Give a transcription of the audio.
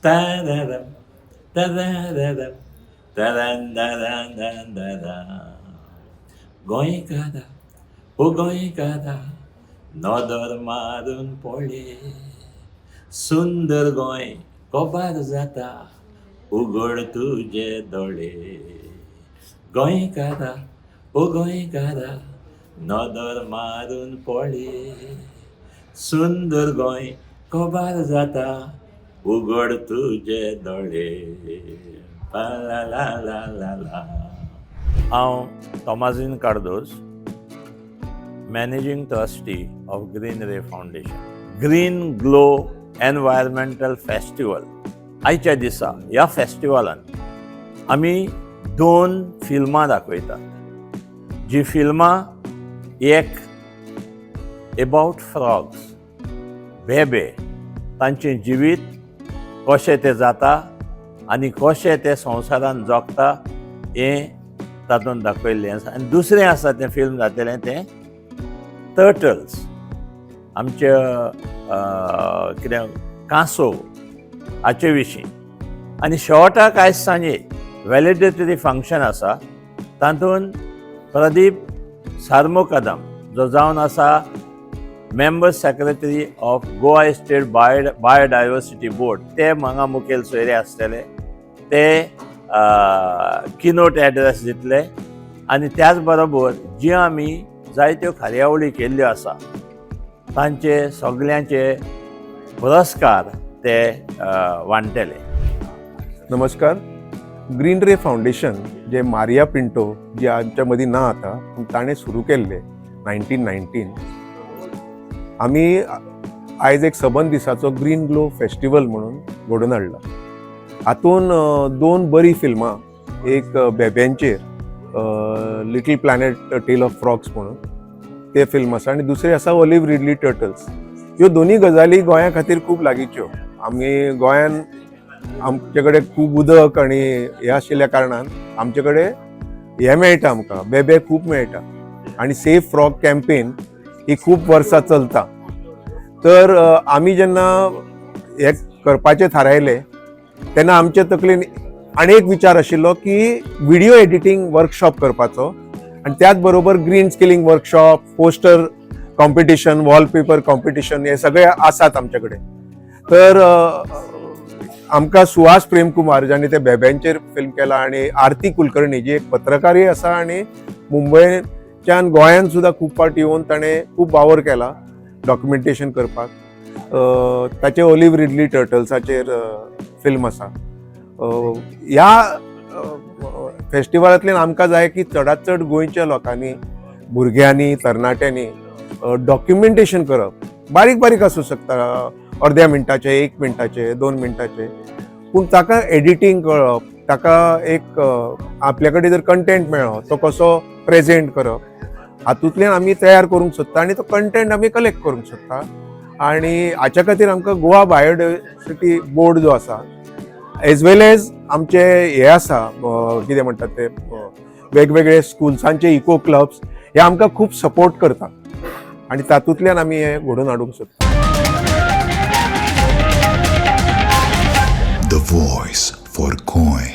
Tadadam, tadadadam, tadandadandandada. गोंयकारा ओ गोंयकारा नदर मारून पळे सुंदर गोंय कोबार जाता उगड तुझे दोळे गोंयकारा ओ गोंयकारा नदर मारून पळे सुंदर गोंय कोबार जाता उगड तुझे दोळे ला ला ला ला ला. हांव Tomazinho Cardozo, managing trustee of Green Ray Foundation. Green Glow Environmental Festival आयच्या दिसा ह्या फेस्टिवलान आमी 2 फिल्मां दाखयतात. जी फिल्मां एक एबाउट फ्रॉग्स, बेबे, तांचें जिवीत कशें तें जाता आनी कशें तें संवसारान जगता हें तातूंत दाखयल्लें आसा. आनी दुसरें आसा तें फिल्म जातलें तें टर्टल्स, आमचे कितें कांसव हाचे विशीं. आनी शेवटाक आयज सांजे वॅलिडेटरी फंक्शन आसा. तातूंत प्रदीप सारमुकदम जो जावन आसा member secretary of Goa state biodiversity board, ते हांगा मुखेल सोयरे आसतले. ते किनोट एड्रेस दितले. आनी त्याच बरोबर जी आमी जायत्यो कार्यावळी केल्ल्यो आसा तांचे सगळ्यांचे पुरस्कार ते वांटले. नमस्कार. ग्रीन रे फाउंडेशन जे मारिया पिंटो जे आमच्या मदीं ना आता पूण ताणें सुरू केल्ले 1919. आमी आयज एक सबंद दिसाचो ग्रीन ग्लो फेस्टिवल म्हणून घडोवन हाडला. हातून 2 बरी फिल्मां, एक बेब्यांचेर little planet tale of frogs म्हणून ते फिल्म आसा आनी दुसरी आसा ऑलिव्ह रिडली टर्टल्स. ह्यो दोनी गजाली गोंया खातीर खूब लागींच्यो. आमी गोंयान आमचे कडेन खूब उदक आनी हें आशिल्ल्या कारणान आमचे कडेन हें मेळटा, आमकां बेबे खूब मेळटा. आनी सेफ फ्रॉग कॅम्पेन ही खूब वर्सां चलता. तर आमी जेन्ना हें करपाचें थारायलें तेन्ना आमचे तकलेन आनी एक विचार आशिल्लो की व्हिडिओ एडिटींग वर्कशॉप करपाचो आनी त्याच बरोबर green skilling workshop, poster competition, wallpaper competition हे सगळे आसात आमचे कडेन. तर आमकां सुहास प्रेमकुमार जाणें ते बेब्यांचेर फिल्म केला आनी आरती कुलकर्णी जी एक पत्रकारूय आसा आनी मुंबयच्यान गोंयान सुद्दां खूब फावटी येवन ताणें खूब वावर केला डॉक्युमेंटेशन करपाक. ताचे ऑलिव्ह रिडली टर्टल्साचेर फिल्म आसा. ह्या फेस्टिवलांतल्यान आमकां जाय की चडांत चड गोंयच्या लोकांनी, भुरग्यांनी, तरणाट्यांनी डॉक्युमेंटेशन करप. बारीक बारीक आसूं शकता, अर्द्या मिनटाचे, 1 मिनटाचे, 2 मिनटाचे, पूण ताका एडिटींग कळप, ताका एक आपल्या कडेन जर कंटेंट मेळ्ळो तो कसो प्रेझेंट करप, हातूंतल्यान आमी तयार करूंक सोदता आनी तो कंटेंट आमी कलेक्ट करूंक सोदता. आनी हाच्या खातीर आमकां गोवा बायोडायवर्सिटी बोर्ड जो आसा एज वेल एज आमचे हे आसा कितें म्हणटात ते वेगवेगळे स्कुल्सांचे इको क्लब्स हे आमकां खूब सपोर्ट करता आनी तातूंतल्यान आमी हे घडोवन हाडूंक सोदता. The voice for Goy.